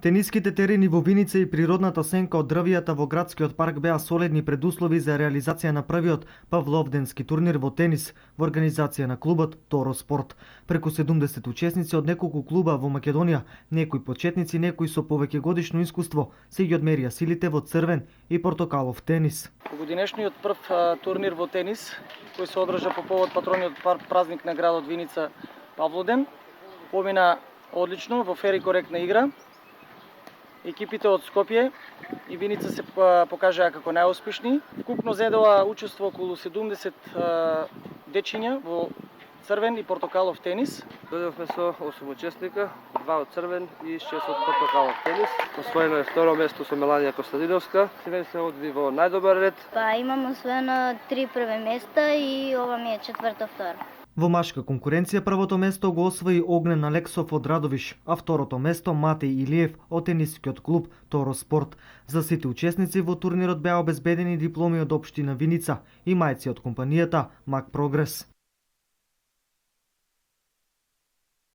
Тениските терени во Виница и природната сенка од дрвијата во градскиот парк беа солидни предуслови за реализација на првиот Павловденски турнир во тенис во организација на клубот Торо Спорт. Преку 70 учесници од неколку клуба во Македонија, некои почетници, некои со повеќе годишно искуство, се ги одмерија силите во црвен и портокалов тенис. Годинешниот прв турнир во тенис, кој се одржа по повод патрониот празник на градот Виница Павлоден, помина одлично во фер и коректна игра. Екипите од Скопје и Виница се покажаа како најуспешни. Вкупно зедоа учество околу 70 дечиња во црвен и портокалов тенис. Дојдовме со 8 учесника, 2 од црвен и 6 од портокалов тенис. Освоено е второ место со Меланија Костадиновска. Сега се одви во најдобар ред. Имам освоено 3 прве места и ова ми е четврто второ. Во машка конкуренција првото место го освои Огнен Алексов од Радовиш, а второто место Матеј Илиев од тенискиот клуб Торо Спорт. За сите учесници во турнирот беа обезбедени дипломи од општина Виница и мајци од компанијата Мак Прогрес.